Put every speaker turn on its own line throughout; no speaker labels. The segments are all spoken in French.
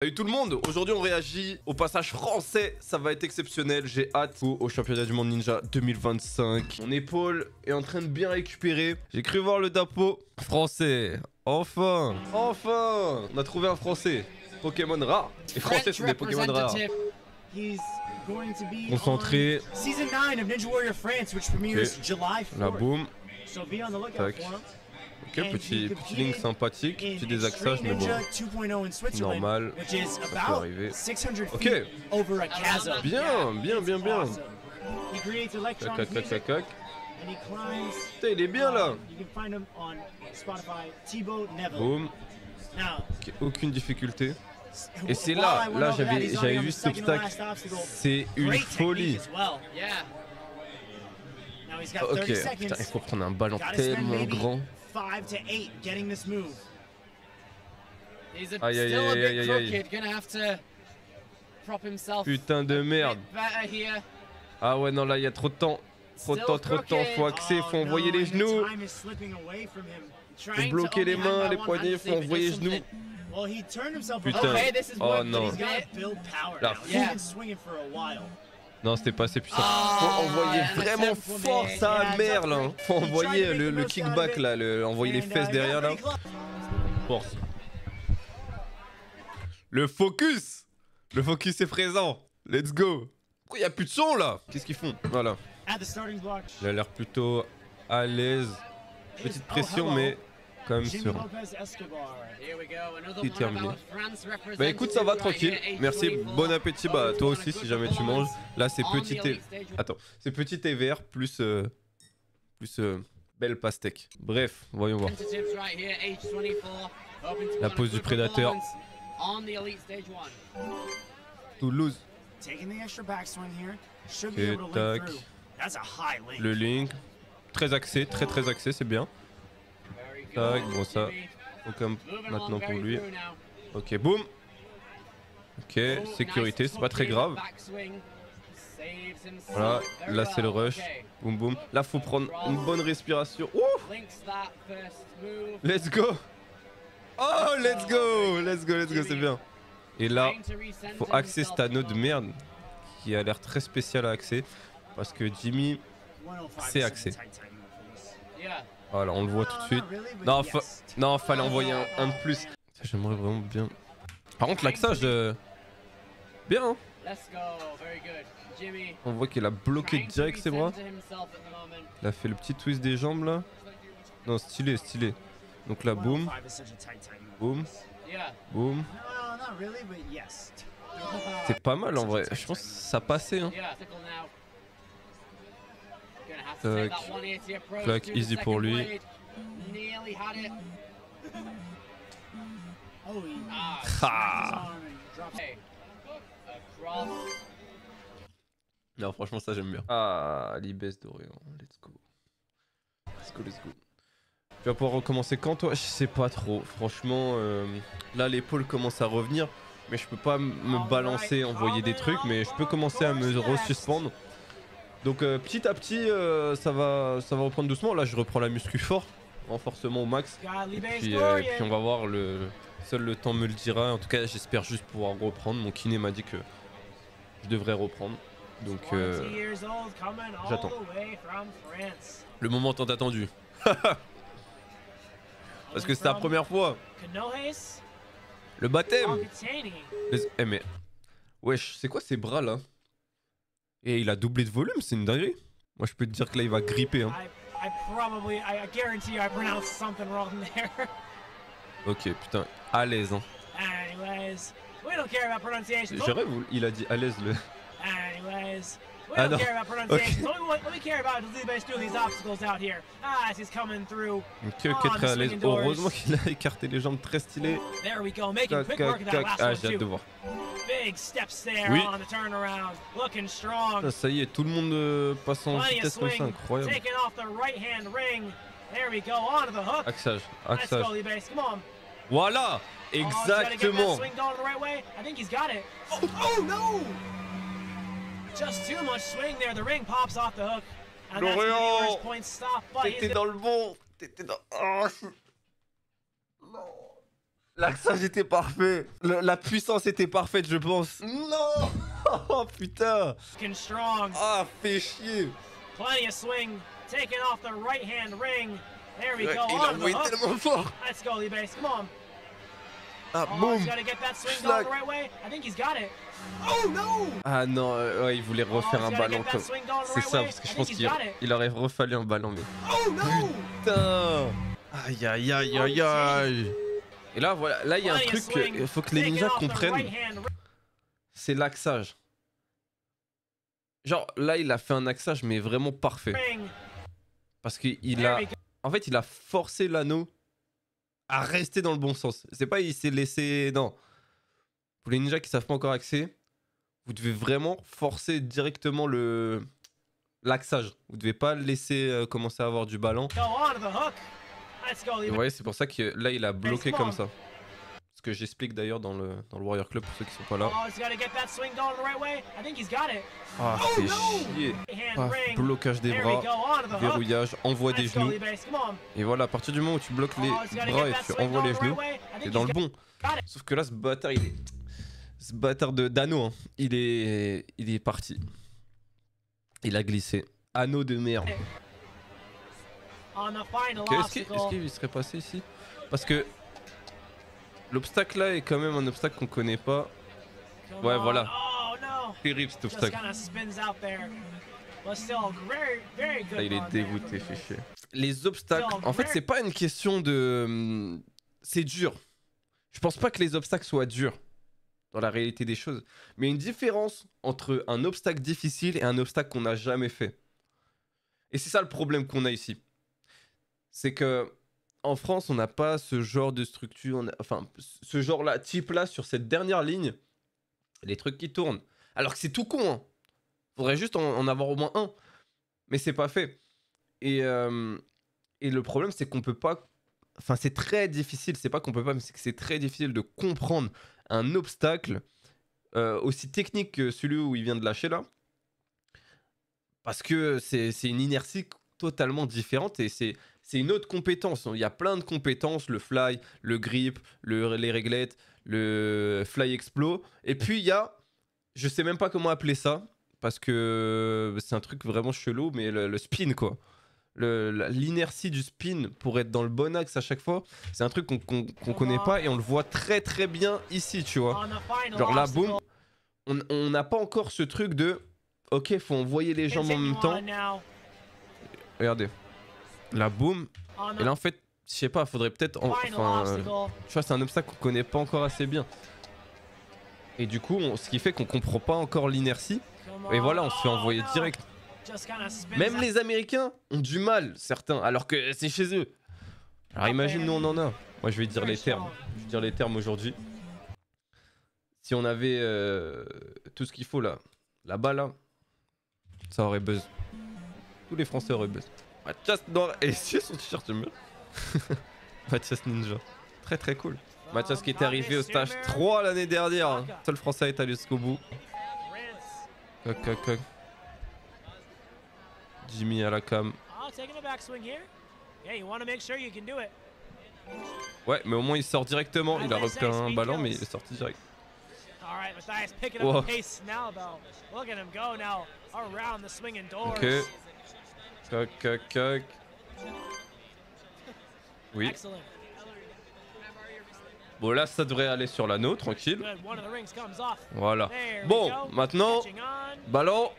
Salut tout le monde, aujourd'hui on réagit au passage français, ça va être exceptionnel, j'ai hâte au championnat du monde ninja 2025. Mon épaule est en train de bien récupérer, j'ai cru voir le Dapo français, enfin, on a trouvé un français, Pokémon rare, les français sont des Pokémon rares. Concentré, okay. La boum, tac. Ok, petit link sympathique, petit désaxage, mais bon, normal, ça peut arriver. Ok, bien. Cac. Putain, il est bien là. Boum. Okay, aucune difficulté. Et c'est là j'avais vu cet obstacle, c'est une folie. Ok, putain, il faut prendre un ballon tellement grand. Aïe. Putain de merde. Ah ouais, non, là, il y a trop de temps. Trop de temps. Faut axer, faut envoyer les genoux. Faut bloquer les mains, les poignets, faut envoyer les genoux. Putain. Oh non. La Non, c'était pas assez puissant. Faut envoyer vraiment fort sa mère là. Faut envoyer le kickback là, envoyer les fesses derrière là. Force. Le focus est présent. Let's go. Pourquoi il n'y a plus de son là? Qu'est-ce qu'ils font? Voilà. Il a l'air plutôt à l'aise. Petite pression mais quand même serein. C'est terminé. Bah écoute, ça va tranquille. Merci, bon appétit. Bah toi aussi si jamais tu manges. Là c'est petit thé. Attends, c'est petit thé vert plus belle pastèque. Bref, voyons voir. La pose du prédateur. Toulouse. Ok, tac. Le link. Très axé, très axé, c'est bien. Tac, bon ça. Aucun maintenant pour lui. Ok, boum. Ok, sécurité, c'est pas très grave. Voilà, là c'est le rush. Boum. Là faut prendre une bonne respiration. Ouh. Let's go. Oh, let's go, c'est bien. Et là, faut axer cet anneau de merde qui a l'air très spécial à axer. Parce que Jimmy sait axer. Voilà, on le voit tout de suite. Non, fallait envoyer un de plus. J'aimerais vraiment bien. Par contre, l'axage, bien. Hein. On voit qu'il a bloqué direct ses bras. Il a fait le petit twist des jambes là. Non, stylé. Donc là, boum. C'est pas mal en vrai. Je pense que ça passait. Hein. Tac. Clac, easy pour lui. Ah. Non, franchement, ça j'aime bien. Ah, l'Ibes d'Orient. Let's go. Tu vas pouvoir recommencer quand toi? Je sais pas trop. Franchement, là l'épaule commence à revenir. Mais je peux pas me balancer, envoyer des trucs. Mais je peux commencer à me resuspendre. Donc petit à petit, ça va reprendre doucement. Là, je reprends la muscu fort, renforcement au max. Et puis on va voir, seul le temps me le dira. En tout cas, j'espère juste pouvoir reprendre. Mon kiné m'a dit que je devrais reprendre. Donc j'attends. Le moment tant attendu. Parce que c'est la première fois. Le baptême. Eh mais... Wesh, c'est quoi ces bras là? Et il a doublé de volume, c'est une dinguerie. Moi je peux te dire que là il va gripper. Hein. Ok, putain, à l'aise. Hein. J'aurais voulu, il a dit à l'aise le... Ah non, ok, très à l'aise. Heureusement qu'il a écarté les jambes, très stylé. Ah, j'ai hâte de voir. Oui. Ah, ça y est, tout le monde passe en vitesse comme ça, incroyable. Axage. Voilà, exactement. Oh non! L'Orient, t'étais dans le bon. Non. L'axage était parfait. La puissance était parfaite, je pense. Non. Oh putain.
Strong.
Ah, fait chier.
Plenty of swing. Taking off the right hand ring. There we
Ouais,
go.
il a envoyé tellement fort.
Let's go, Libase. Come on.
Ah,
Oh,
boum.
he's gotta get that swing going the right way. I think he's got it. Oh no!
Ah non, ouais, il voulait refaire un ballon comme. C'est ça,
right
parce que je
I
pense
think
qu'il aurait refallu un ballon, mais.
Oh no!
Putain! Aïe aïe aïe aïe aïe! Et là, voilà, là il y a un truc qu'il faut que les ninjas comprennent. C'est l'axage. Genre, là, il a fait un axage, mais vraiment parfait. Parce qu'il a. En fait, il a forcé l'anneau à rester dans le bon sens. C'est pas il s'est laissé. Non. Pour les ninjas qui savent pas encore axer, vous devez vraiment forcer directement l'axage. Vous devez pas le laisser commencer à avoir du ballon. Et vous voyez, c'est pour ça que là, il a bloqué comme ça. Ce que j'explique d'ailleurs dans le Warrior Club pour ceux qui sont pas là. Ah, fait chier. Paf, blocage des bras, verrouillage, envoi des genoux. Et voilà, à partir du moment où tu bloques les bras et tu envoies les genoux, t'es dans le bon. Sauf que là, ce bâtard, ce bâtard d'anneau, hein, il est parti. Il a glissé. Anneau de merde. Okay, est-ce qu'il serait passé ici? Parce que l'obstacle là est quand même un obstacle qu'on connaît pas. Ouais, voilà. Terrible cet obstacle. Là, il est dégoûté, fait chier. Les obstacles, en fait, c'est pas une question de. C'est dur. Je pense pas que les obstacles soient durs dans la réalité des choses. Mais il y a une différence entre un obstacle difficile et un obstacle qu'on n'a jamais fait. Et c'est ça le problème qu'on a ici. C'est que en France, on n'a pas ce genre de structure, enfin, ce genre-là, type-là, sur cette dernière ligne, les trucs qui tournent. Alors que c'est tout con, hein. Faudrait juste en avoir au moins un. Mais c'est pas fait. Et le problème, c'est qu'on peut pas... Enfin, c'est très difficile, c'est pas qu'on peut pas, mais c'est que c'est très difficile de comprendre un obstacle aussi technique que celui où il vient de lâcher, là. Parce que c'est une inertie totalement différente et c'est une autre compétence. Il y a plein de compétences, le fly, le grip, les réglettes, le fly explo. Et puis il y a, je sais même pas comment appeler ça, parce que c'est un truc vraiment chelou, mais le spin quoi. L'inertie du spin pour être dans le bon axe à chaque fois, c'est un truc qu'on connaît pas et on le voit très très bien ici, tu vois. Genre là, boum, on n'a pas encore ce truc de... Ok, faut envoyer les jambes en même temps. Regardez. Là, boum. Et là, en fait, je sais pas, faudrait peut-être... Enfin, tu vois, c'est un obstacle qu'on connaît pas encore assez bien. Et du coup, ce qui fait qu'on comprend pas encore l'inertie. Et voilà, on se fait envoyer direct. Même les Américains ont du mal, certains, alors que c'est chez eux. Alors imagine, nous, on en a. Moi, je vais dire les termes. Je vais dire les termes aujourd'hui. Si on avait tout ce qu'il faut là, là-bas, là, ça aurait buzz. Tous les Français auraient buzz. Mathias Noir. Et c'est son t-shirt, j'aime bien. Mathias Ninja. Très très cool. Mathias qui était arrivé au stage 3 l'année dernière. Hein. Seul Français à être allé jusqu'au bout. Coq, coq, coq. Jimmy à la cam. Ouais, mais au moins il sort directement. Il a repris un ballon, mais il est sorti direct. Wow. Ok. Coq, coq, coq. Oui. Bon, là, ça devrait aller sur l'anneau, tranquille. Voilà. Bon, maintenant, ballon.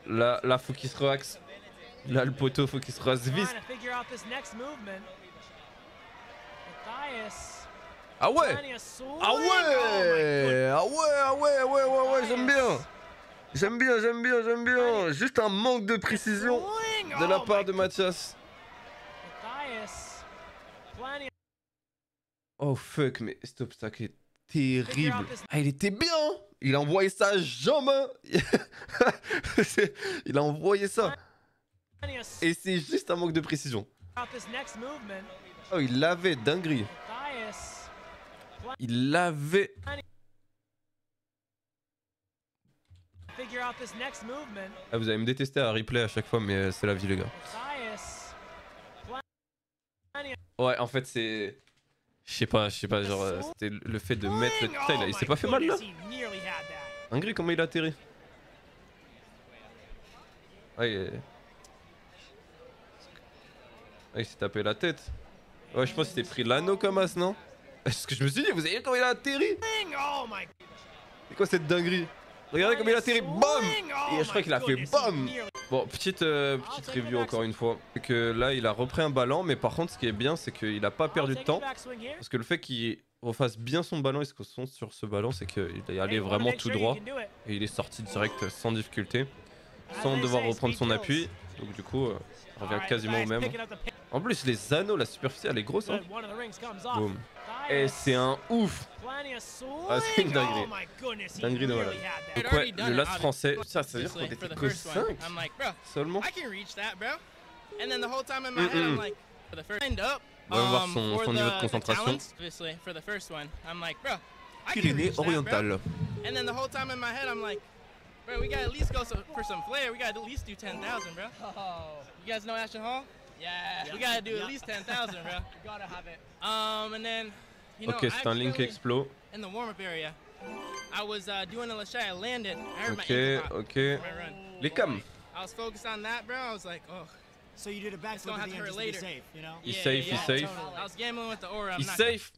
Là, faut qu'il se relaxe. Là, le poteau, faut qu'il se relaxe vite. Ah ouais! Ah ouais! Ah ouais, j'aime bien! J'aime bien. Juste un manque de précision de la part de Mathias. Oh fuck, mais cet obstacle est terrible. Ah, il était bien! Il a envoyé sa jambe! Il a envoyé ça. Et c'est juste un manque de précision. Oh, il l'avait, dinguerie. Il l'avait. Ah, vous allez me détester à replay à chaque fois, mais c'est la vie, les gars. Ouais, en fait, c'est... Je sais pas, genre c'était le fait de mettre le... Putain, il s'est pas fait mal là? Ingrid, comment il a atterri? Ah, il s'est tapé la tête. Ouais, je pense qu'il s'est pris l'anneau comme as, non? Parce que je me suis dit, vous avez vu comment il a atterri? C'est quoi cette dinguerie? Regardez comment il a atterri, BAM! Et je crois qu'il a fait BAM! Bon, petite review encore une fois. C'est que là, il a repris un ballon, mais par contre, ce qui est bien, c'est qu'il a pas perdu de temps. Parce que le fait qu'il refasse bien son ballon et se concentre sur ce ballon, c'est qu'il est allé vraiment tout droit. Et il est sorti direct sans difficulté, sans devoir reprendre son appui. Donc du coup, il revient quasiment au même. En plus, les anneaux, la superficie, elle est grosse. Hein. Boum. Et c'est un ouf. Ah, c'est une dinguerie. Dinguerie de malade. Donc ouais, le last français, ça veut dire qu'on était que 5 seulement. On va voir son niveau de concentration. Pyrénées orientales.
Bro, we gotta at least go for some flair. We gotta at least do 10,000, bro. You guys know Ashton Hall? Yeah. We gotta do at least 10,000, bro. You gotta have it. And then, you know,
ok, c'est un Link Explo.
In the warm-up area, I was doing a Lachey. I landed. I heard my ankle pop
ok.
my run.
Les cams.
I was focused on that, bro. I was like, oh.
So you did a backflip at the end just to be safe, you know?
Il safe.
Totally. I was gambling with the aura.
Il safe.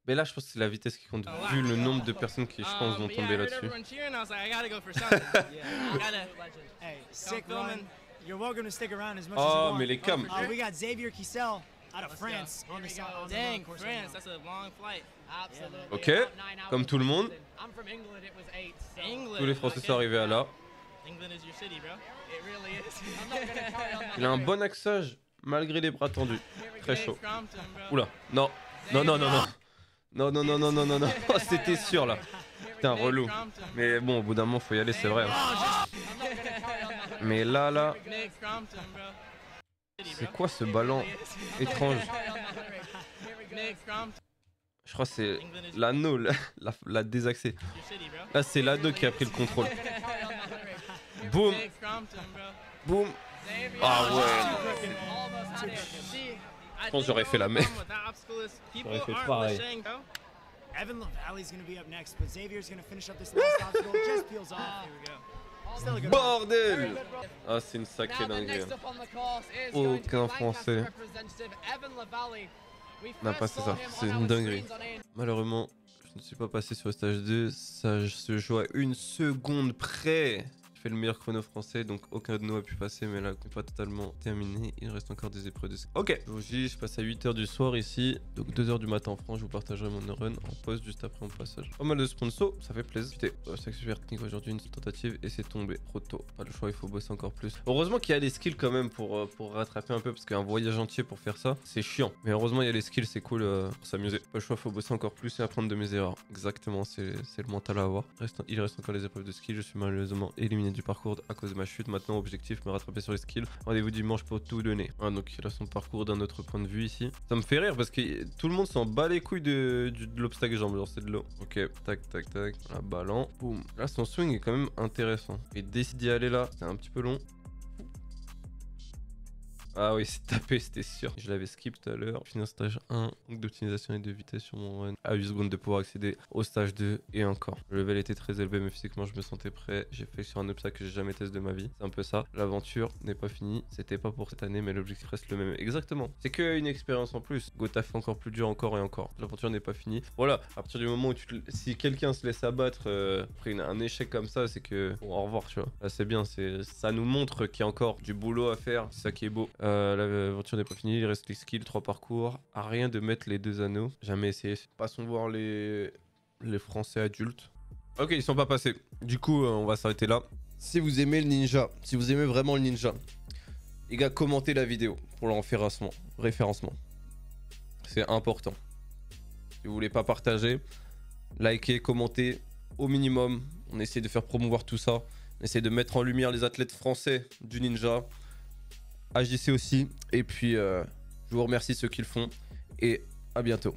Mais là, je pense que c'est la vitesse qui compte, vu le nombre de personnes qui, je pense, vont tomber là-dessus.
Oh,
mais les cams.
We got Xavier Kissel out of France.
Dang, France, that's a long flight.
Ok, comme tout le monde. Tous les Français sont arrivés à là. Il a un bon axage, malgré les bras tendus. Très chaud. Oula, non. Non, oh, c'était sûr là. C'était un relou. Mais bon, au bout d'un moment, faut y aller, c'est vrai. Mais là. C'est quoi ce ballon étrange? Je crois que c'est l'anneau, la désaxé. Là, c'est l'anneau qui a pris le contrôle. Boum. Boum. Ah ouais. Je pense que j'aurais fait la même. J'aurais fait pareil.
Evan Lavalle's going to be up next, but Xavier's going to finish up this last obstacle. Just peels off. Here we go. Still a good
Bordel! Ah, c'est une sacrée dinguerie. Aucun Français n'a passé ça. C'est une dinguerie. Malheureusement, je ne suis pas passé sur le stage 2. Ça se joue à 1 seconde près. Je fais le meilleur chrono français, donc aucun de nous a pu passer, mais là, c'est pas totalement terminé. Il reste encore des épreuves de ski. Ok, je passe à 8h du soir ici, donc 2h du matin en France. Je vous partagerai mon run en pause juste après mon passage. Pas mal de sponsors, ça fait plaisir. C'est super technique aujourd'hui, une tentative et c'est tombé. Trop tôt, pas le choix, il faut bosser encore plus. Heureusement qu'il y a les skills quand même pour rattraper un peu, parce qu'un voyage entier pour faire ça, c'est chiant. Mais heureusement, il y a les skills, c'est cool pour s'amuser. Pas le choix, il faut bosser encore plus et apprendre de mes erreurs. Exactement, c'est le mental à avoir. Il reste encore les épreuves de ski, je suis malheureusement éliminé du parcours à cause de ma chute. Maintenant, objectif, me rattraper sur les skills. Rendez-vous dimanche pour tout donner. Ah, donc il a son parcours d'un autre point de vue ici. Ça me fait rire parce que tout le monde s'en bat les couilles de l'obstacle jambe. Genre, c'est de l'eau. Ok, tac. Un ballon. Boum. Là, son swing est quand même intéressant. Et décide d'y aller là. C'était un petit peu long. Ah oui, c'est tapé, c'était sûr. Je l'avais skip tout à l'heure. Fini un stage 1, donc d'optimisation et de vitesse sur mon run. À 8 secondes de pouvoir accéder au stage 2 et encore. Le level était très élevé, mais physiquement, je me sentais prêt. J'ai fait sur un obstacle que j'ai jamais testé de ma vie. C'est un peu ça. L'aventure n'est pas finie. C'était pas pour cette année, mais l'objectif reste le même. Exactement. C'est qu'une expérience en plus. Go, t'as fait encore plus dur, encore et encore. L'aventure n'est pas finie. Voilà, à partir du moment où si quelqu'un se laisse abattre après un échec comme ça, c'est que bon, au revoir, tu vois. Là, c'est bien, ça nous montre qu'il y a encore du boulot à faire. C'est ça qui est beau. L'aventure n'est pas finie, il reste les skills, 3 parcours. À rien de mettre les 2 anneaux. Jamais essayé. Passons voir les Français adultes. Ok, ils sont pas passés. Du coup, on va s'arrêter là. Si vous aimez le ninja, si vous aimez vraiment le ninja, les gars, commentez la vidéo pour le référencement. C'est important. Si vous voulez pas partager, likez, commentez au minimum. On essaie de faire promouvoir tout ça. On essaie de mettre en lumière les athlètes français du ninja. AJC aussi. Et puis, je vous remercie ceux qui le font. Et à bientôt.